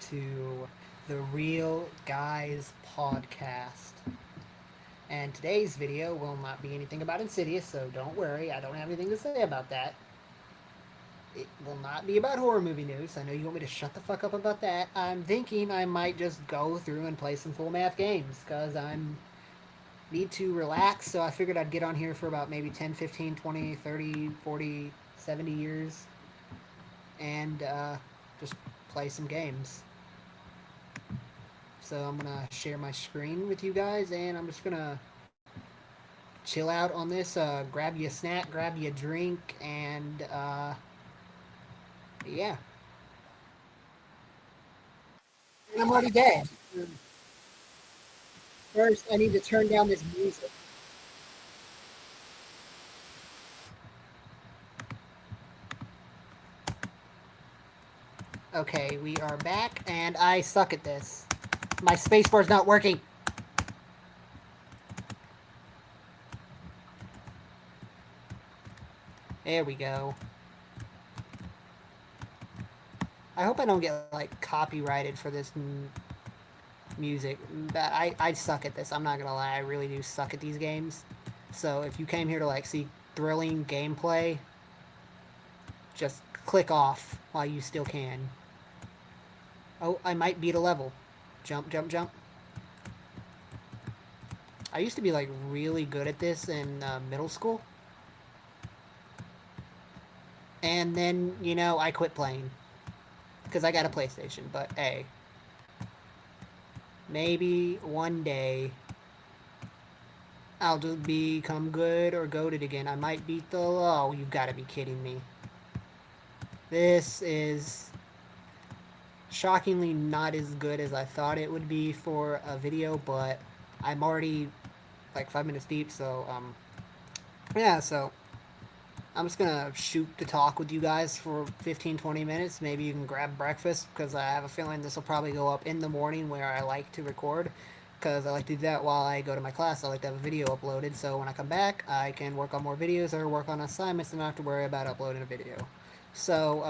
to the Real Guys podcast. And today's video will not be anything about Insidious, so don't worry, I don't have anything to say about that. It will not be about horror movie news. I know you want me to shut the fuck up about that. I'm thinking I might just go through and play some full math games, because I'm need to relax, so I figured I'd get on here for about maybe 10, 15, 20, 30, 40, 70 years and just play some games. So I'm gonna share my screen with you guys, and I'm just gonna chill out on this. Grab you a snack, grab you a drink, and yeah. And I'm already dead. First, I need to turn down this music. Okay, we are back, and I suck at this. My spacebar's not working. There we go. I hope I don't get like copyrighted for this music. But I suck at this. I'm not gonna lie. I really do suck at these games. So if you came here to like see thrilling gameplay, just click off while you still can. Oh, I might beat a level. Jump, jump, jump. I used to be like really good at this in middle school. And then, I quit playing. Because I got a PlayStation. But hey, maybe one day I'll just become good or goated again. I might beat the... Oh, you've got to be kidding me. This is shockingly not as good as I thought it would be for a video, but I'm already like 5 minutes deep, so yeah, so I'm just gonna shoot the talk with you guys for 15-20 minutes. Maybe you can grab breakfast, because I have a feeling this will probably go up in the morning where I like to record, because I like to do that while I go to my class. I like to have a video uploaded, so when I come back I can work on more videos or work on assignments and not have to worry about uploading a video. So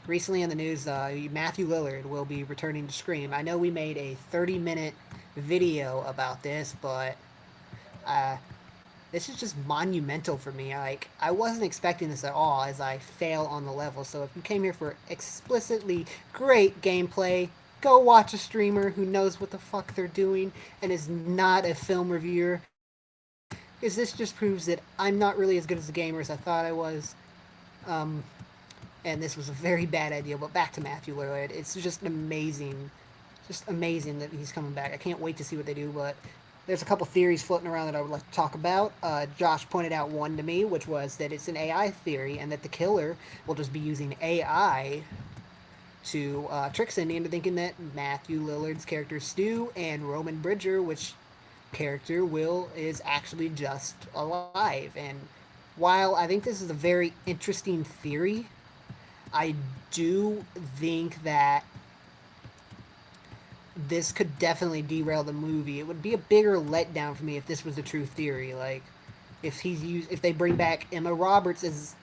recently in the news, Matthew Lillard will be returning to Scream. I know we made a 30-minute video about this, but uh, this is just monumental for me. Like, I wasn't expecting this at all, as I fail on the level. So if you came here for explicitly great gameplay, go watch a streamer who knows what the fuck they're doing and is not a film reviewer. Because this just proves that I'm not really as good as a gamer as I thought I was. Um, and this was a very bad idea. But back to Matthew Lillard. It's just amazing that he's coming back. I can't wait to see what they do. But there's a couple theories floating around that I would like to talk about. Josh pointed out one to me, which was that it's an AI theory and that the killer will just be using AI to trick Cindy into thinking that Matthew Lillard's character Stu and Roman Bridger, which character Will, is actually just alive. And while I think this is a very interesting theory, I do think that this could definitely derail the movie. It would be a bigger letdown for me if this was the true theory. Like, if they bring back Emma Roberts as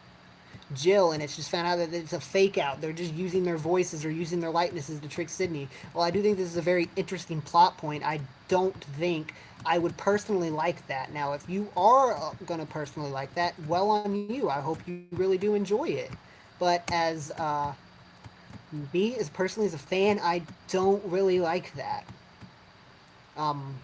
Jill, and it's just found out that it's a fake out. They're just using their voices or using their likenesses to trick Sydney. Well, I do think this is a very interesting plot point. I don't think I would personally like that. Now, if you are going to personally like that, well on you. I hope you really do enjoy it. But as me, as personally as a fan, I don't really like that. Um,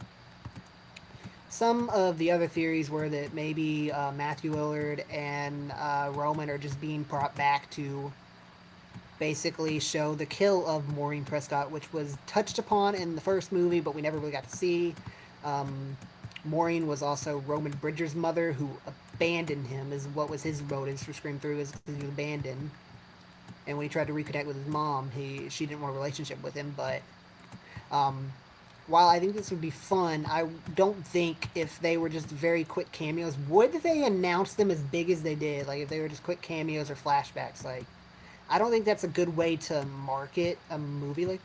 some of the other theories were that maybe Matthew Lillard and Roman are just being brought back to basically show the kill of Maureen Prescott, which was touched upon in the first movie, but we never really got to see. Maureen was also Roman Bridger's mother, who abandoned him, is what was his motives for Scream 3, was because he was abandoned. And when he tried to reconnect with his mom, she didn't want a relationship with him, but um, while I think this would be fun, I don't think if they were just very quick cameos, would they announce them as big as they did? Like, if they were just quick cameos or flashbacks, like, I don't think that's a good way to market a movie. Like,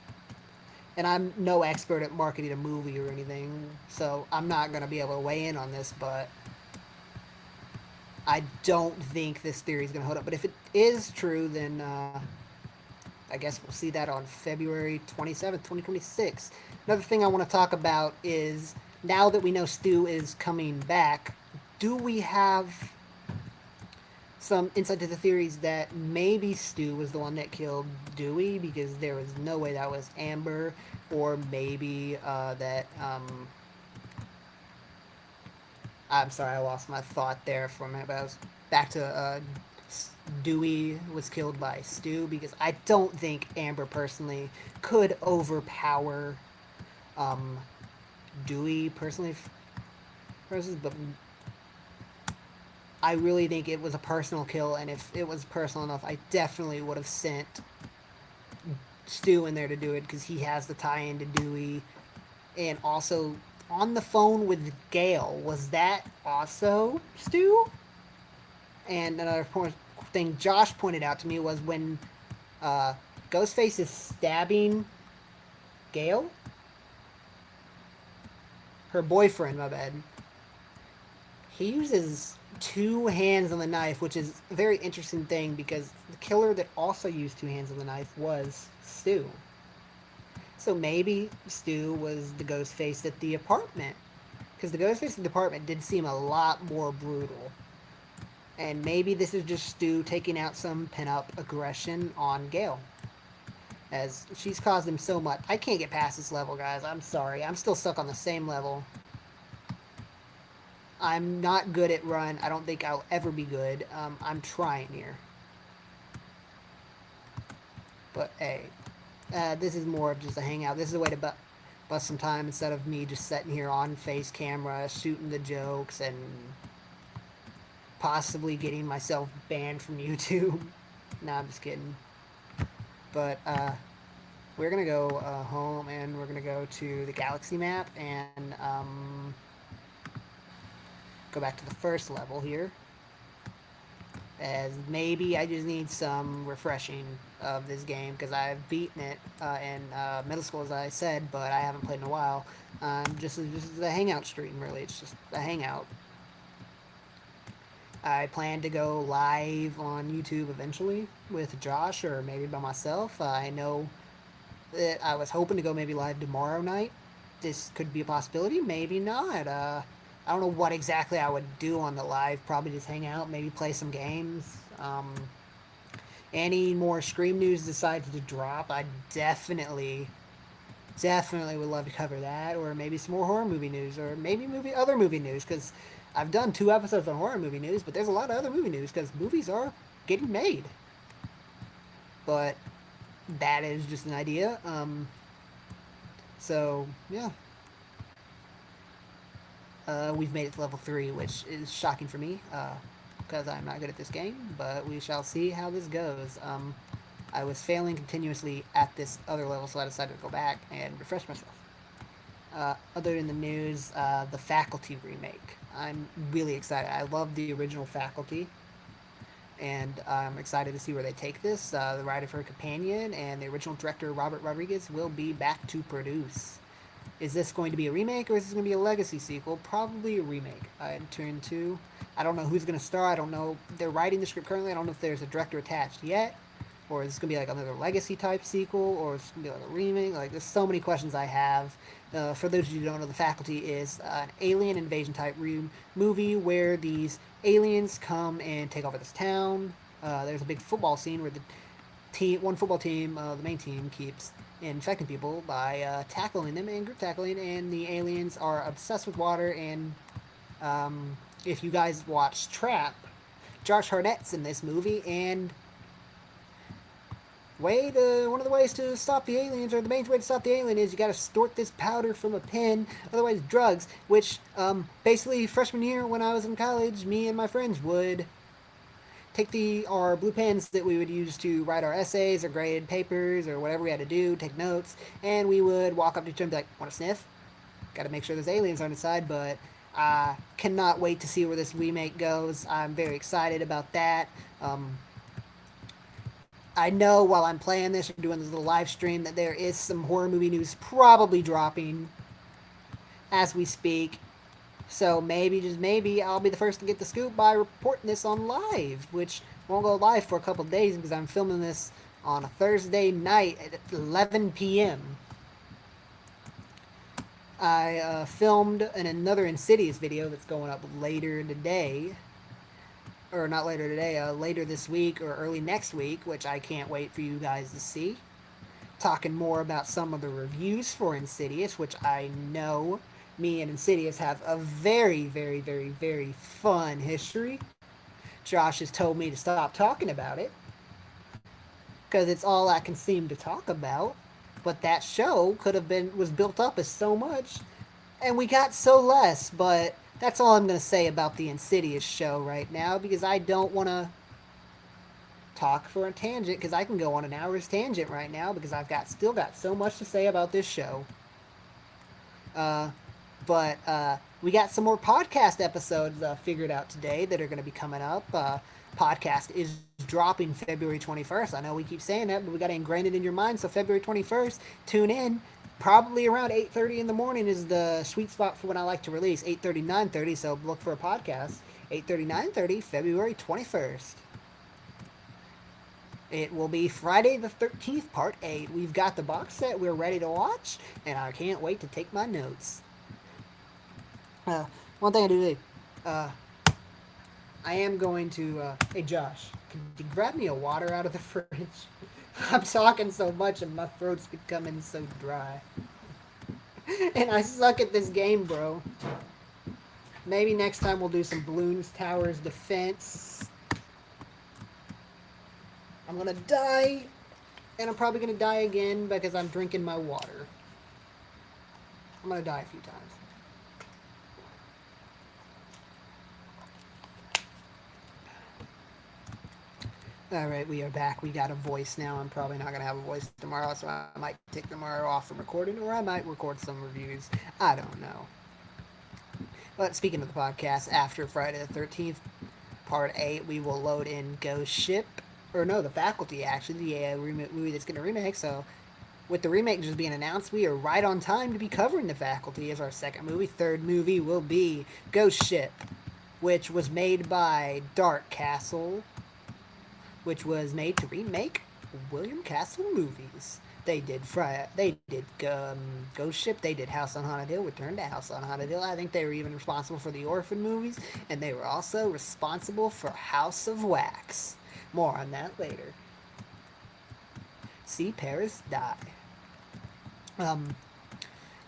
and I'm no expert at marketing a movie or anything, so I'm not gonna be able to weigh in on this, but I don't think this theory is gonna hold up. But if it is true, then I guess we'll see that on February 27th, 2026. Another thing I want to talk about is now that we know Stu is coming back, do we have some insight to the theories that maybe Stu was the one that killed Dewey because there was no way that was Amber, or maybe that I'm sorry, I lost my thought there for a minute, but I was back to Dewey was killed by Stu because I don't think Amber personally could overpower um, Dewey personally, but I really think it was a personal kill, and if it was personal enough, I definitely would have sent Stu in there to do it because he has the tie-in to Dewey, and also on the phone with Gale, was that also Stu? And another thing Josh pointed out to me was when uh, Ghostface is stabbing Gale, her boyfriend, my bad. He uses two hands on the knife, which is a very interesting thing because the killer that also used two hands on the knife was Stu. So maybe Stu was the ghost face at the apartment. Because the ghost face at the apartment did seem a lot more brutal. And maybe this is just Stu taking out some pent-up aggression on Gale. As she's caused him so much. I can't get past this level, guys. I'm sorry. I'm still stuck on the same level. I'm not good at run. I don't think I'll ever be good. I'm trying here. But hey, this is more of just a hangout. This is a way to bust some time instead of me just sitting here on face camera, shooting the jokes, and possibly getting myself banned from YouTube. Nah, I'm just kidding. But we're gonna go home and we're gonna go to the galaxy map and go back to the first level here. As maybe I just need some refreshing of this game because I've beaten it in middle school, as I said, but I haven't played in a while. Just a hangout stream, really. It's just a hangout. I plan to go live on YouTube eventually with Josh or maybe by myself. I know that I was hoping to go maybe live tomorrow night. This could be a possibility, maybe not. I don't know what exactly I would do on the live. Probably just hang out, maybe play some games. Any more Scream news decides to drop, I definitely would love to cover that, or maybe some more horror movie news, or maybe other movie news, because I've done 2 episodes on horror movie news, but there's a lot of other movie news, because movies are getting made. But that is just an idea. So, yeah. We've made it to level 3, which is shocking for me, because I'm not good at this game, but we shall see how this goes. I was failing continuously at this other level, so I decided to go back and refresh myself. Other in the news, the Faculty remake. I'm really excited. I love the original Faculty, and I'm excited to see where they take this. The writer for Companion and the original director Robert Rodriguez will be back to produce. Is this going to be a remake or is this going to be a legacy sequel? Probably a remake. I'd turn to. I don't know who's going to star. I don't know. They're writing the script currently. I don't know if there's a director attached yet. Or is this going to be like another legacy type sequel? Or is this going to be like a remake? Like, there's so many questions I have. For those of you who don't know, The Faculty is an alien invasion type movie where these aliens come and take over this town. There's a big football scene where one football team, the main team, keeps infecting people by tackling them and group tackling, and the aliens are obsessed with water. And if you guys watch Trap, Josh Hartnett's in this movie, and one of the ways to stop the aliens, or the main way to stop the alien, is you gotta snort this powder from a pen, otherwise drugs, which basically freshman year when I was in college, me and my friends would take our blue pens that we would use to write our essays or grade papers or whatever we had to do, take notes, and we would walk up to each other and be like, want to sniff? Gotta make sure there's aliens on the side, but I cannot wait to see where this remake goes. I'm very excited about that. I know while I'm playing this or doing this little live stream that there is some horror movie news probably dropping as we speak. So maybe, just maybe, I'll be the first to get the scoop by reporting this on live, which won't go live for a couple of days because I'm filming this on a Thursday night at 11 p.m. I filmed another Insidious video that's going up later today. Or not later today, later this week or early next week, which I can't wait for you guys to see. Talking more about some of the reviews for Insidious, which I know me and Insidious have a very, very, very, very fun history. Josh has told me to stop talking about it because it's all I can seem to talk about. But that show was built up as so much, and we got so less. But that's all I'm going to say about the Insidious show right now, because I don't want to talk for a tangent, because I can go on an hour's tangent right now because still got so much to say about this show. But we got some more podcast episodes figured out today that are going to be coming up. Podcast is dropping February 21st. I know we keep saying that, but we got to ingrain it in your mind. So February 21st, tune in. Probably around 8:30 in the morning is the sweet spot for when I like to release. 8:30, 9:30, so look for a podcast. 8:30, 9:30, February 21st. It will be Friday the 13th, Part 8. We've got the box set we're ready to watch, and I can't wait to take my notes. One thing I do today, I am going to, hey Josh, can you grab me a water out of the fridge? I'm talking so much and my throat's becoming so dry. And I suck at this game, bro. Maybe next time we'll do some Bloons Towers Defense. I'm gonna die, and I'm probably gonna die again because I'm drinking my water. I'm gonna die a few times. Alright, we are back. We got a voice now. I'm probably not going to have a voice tomorrow, so I might take tomorrow off from recording, or I might record some reviews. I don't know. But speaking of the podcast, after Friday the 13th, Part 8, we will load in Ghost Ship. Or no, The Faculty, actually. The movie that's going to remake. So, with the remake just being announced, we are right on time to be covering The Faculty as our second movie. Third movie will be Ghost Ship, which was made by Dark Castle, which was made to remake William Castle movies. They did Ghost Ship, they did House on Haunted Hill, Return to House on Haunted Hill. I think they were even responsible for the Orphan movies, and they were also responsible for House of Wax. More on that later. See Paris die.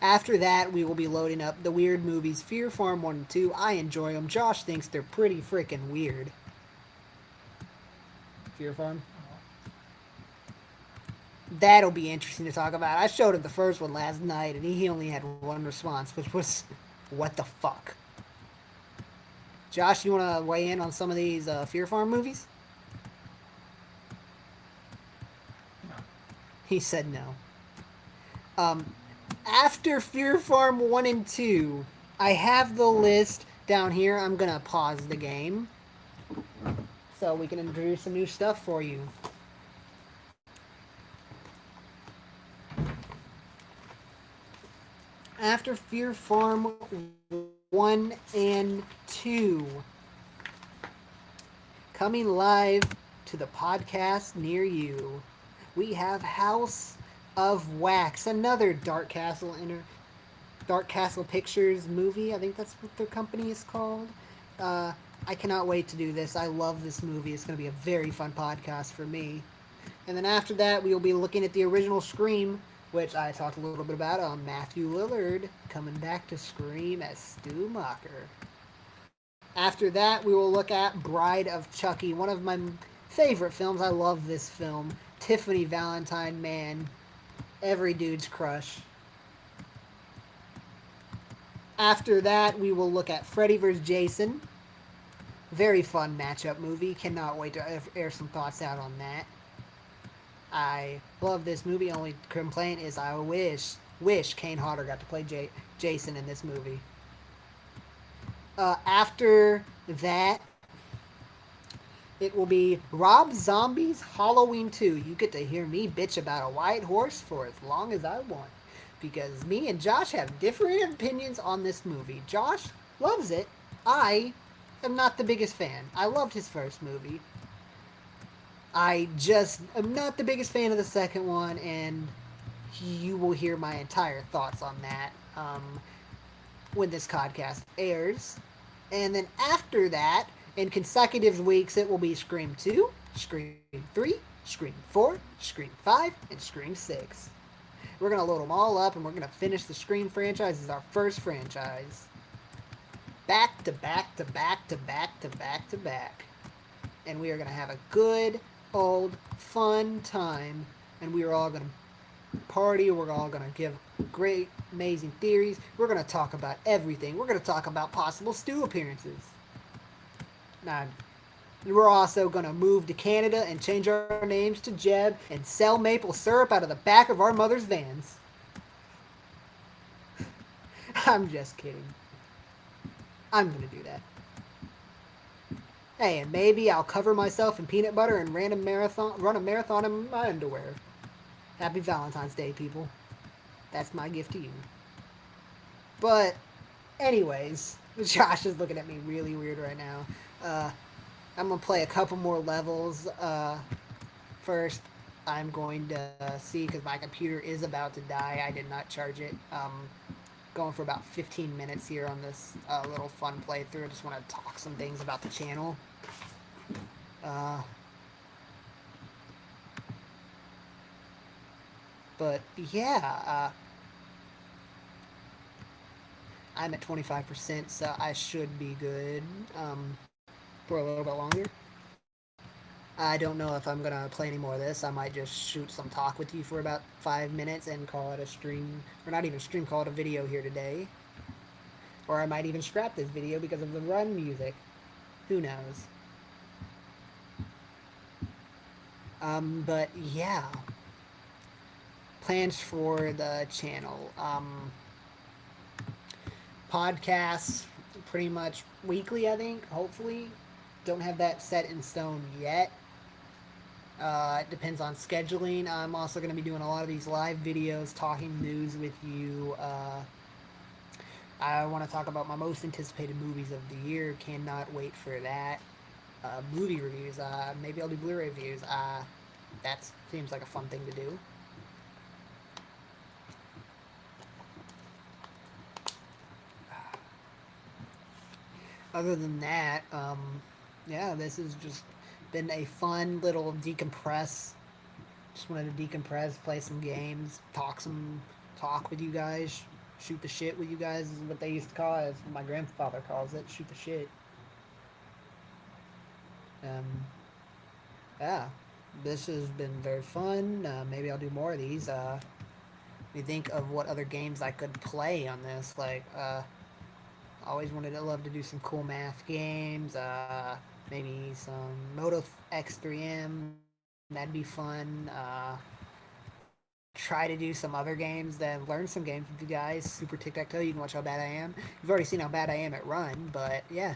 After that, we will be loading up the weird movies Fear Farm 1 and 2. I enjoy them. Josh thinks they're pretty freaking weird. Fear Farm? That'll be interesting to talk about. I showed him the first one last night, and he only had one response, which was, what the fuck? Josh, you want to weigh in on some of these Fear Farm movies? No. He said no. After Fear Farm 1 and 2, I have the list down here. I'm going to pause the game so we can introduce some new stuff for you. After Fear Farm 1 and 2, coming live to the podcast near you, we have House of Wax, another Dark Castle Pictures movie. I think that's what their company is called. I cannot wait to do this. I love this movie. It's going to be a very fun podcast for me. And then after that, we will be looking at the original Scream, which I talked a little bit about on Matthew Lillard coming back to Scream as Stu Macher. After that, we will look at Bride of Chucky, one of my favorite films. I love this film. Tiffany Valentine, man, every dude's crush. After that, we will look at Freddy vs. Jason. Very fun matchup movie. Cannot wait to air some thoughts out on that. I love this movie. Only complaint is I wish Kane Hodder got to play Jason in this movie. After that, it will be Rob Zombie's Halloween 2. You get to hear me bitch about a white horse for as long as I want, because me and Josh have different opinions on this movie. Josh loves it. I am not the biggest fan. I loved his first movie. I just am not the biggest fan of the second one, and you will hear my entire thoughts on that when this podcast airs. And then after that, in consecutive weeks, it will be Scream 2, Scream 3, Scream 4, Scream 5, and Scream 6. We're going to load them all up, and we're going to finish the Scream franchise as our first franchise. Back to back to back to back to back to back. And we are going to have a good, old, fun time. And we are all going to party. We're all going to give great, amazing theories. We're going to talk about everything. We're going to talk about possible stew appearances. Now, we're also going to move to Canada and change our names to Jeb and sell maple syrup out of the back of our mother's vans. I'm just kidding. I'm going to do that. Hey, and maybe I'll cover myself in peanut butter and run a marathon in my underwear. Happy Valentine's Day, people. That's my gift to you. But, anyways, Josh is looking at me really weird right now. I'm going to play a couple more levels. First, I'm going to see, because my computer is about to die. I did not charge it. Going for about 15 minutes here on this little fun playthrough. I just want to talk some things about the channel. But yeah, I'm at 25%, so I should be good for a little bit longer. I don't know if I'm gonna play any more of this. I might just shoot some talk with you for about 5 minutes and call it a stream, or not even stream, call it a video here today. Or I might even scrap this video because of the run music. Who knows? But yeah, plans for the channel. Podcasts pretty much weekly, I think, hopefully. Don't have that set in stone yet. It depends on scheduling. I'm also going to be doing a lot of these live videos, talking news with you. I want to talk about my most anticipated movies of the year. Cannot wait for that. Movie reviews. Maybe I'll do Blu-ray reviews. That seems like a fun thing to do. Other than that, yeah, this has just been a fun little decompress. Just wanted to decompress, play some games, talk with you guys, shoot the shit with you guys is what they used to call it. My grandfather calls it, shoot the shit. Um, yeah, this has been very fun. Maybe I'll do more of these. Me think of what other games I could play on this. Like, always love to do some cool math games. Maybe some Moto X3M. That'd be fun. Try to do some other games, then learn some games with you guys. Super Tic Tac Toe. You can watch how bad I am. You've already seen how bad I am at Run, but yeah.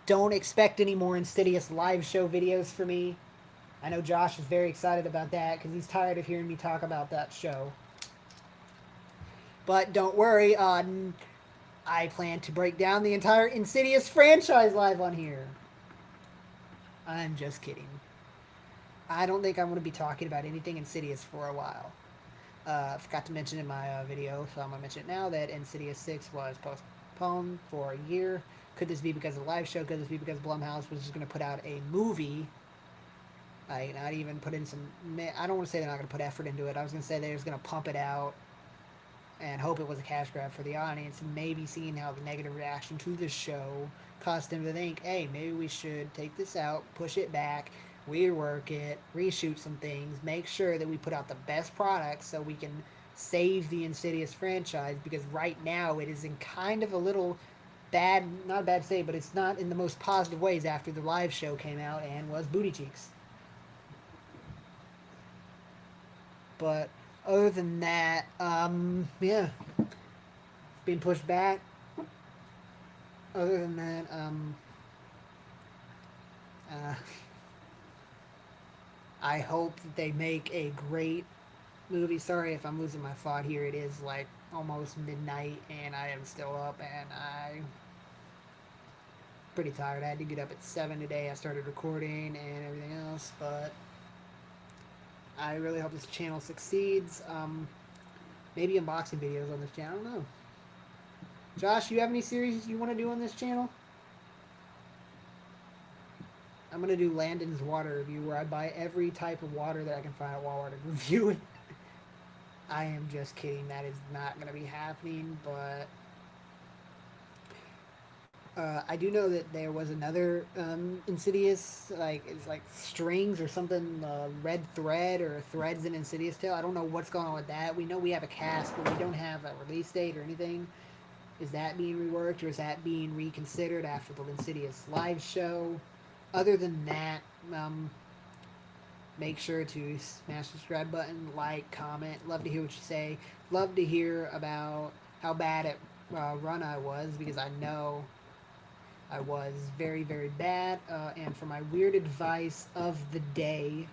Don't expect any more Insidious live show videos for me. I know Josh is very excited about that because he's tired of hearing me talk about that show. But don't worry, I plan to break down the entire Insidious franchise live on here. I'm just kidding. I don't think I'm going to be talking about anything Insidious for a while. I forgot to mention in my video, so I'm going to mention it now, that Insidious 6 was postponed for a year. Could this be because of the live show? Could this be because Blumhouse was just going to put out a movie? Like, not even put in some... I don't want to say they're not going to put effort into it. I was going to say they're just going to pump it out and hope it was a cash grab for the audience, and maybe seeing how the negative reaction to this show caused them to think, hey, maybe we should take this out, push it back, rework it, reshoot some things, make sure that we put out the best products so we can save the Insidious franchise, because right now it is in kind of a little bad, not a bad state, but it's not in the most positive ways after the live show came out and was booty cheeks. But other than that, yeah, being pushed back. Other than that, uh, I hope that they make a great movie. Sorry if I'm losing my thought here. It is like almost midnight and I am still up, and pretty tired. I had to get up at 7 today. I started recording and everything else, but I really hope this channel succeeds. Maybe unboxing videos on this channel. I don't know. Josh, you have any series you want to do on this channel? I'm going to do Landon's water review where I buy every type of water that I can find at Walmart and review it. I am just kidding. That is not going to be happening, but I do know that there was another Insidious, like it's like strings or something, red thread or threads in Insidious Tale. I don't know what's going on with that. We know we have a cast, but we don't have a release date or anything. Is that being reworked or is that being reconsidered after the Insidious live show? Other than that, make sure to smash the subscribe button, like, comment. Love to hear what you say. Love to hear about how bad at Run I was, because I know I was very, very bad. And for my weird advice of the day,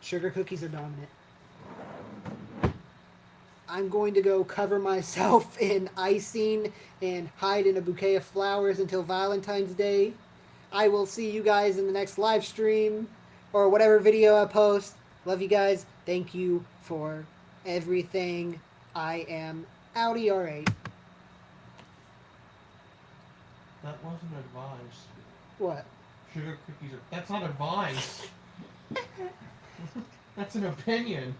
sugar cookies are dominant. I'm going to go cover myself in icing and hide in a bouquet of flowers until Valentine's Day. I will see you guys in the next live stream or whatever video I post. Love you guys. Thank you for everything. I am outie R8. That wasn't advice. What? Sugar cookies are. That's not advice. That's an opinion.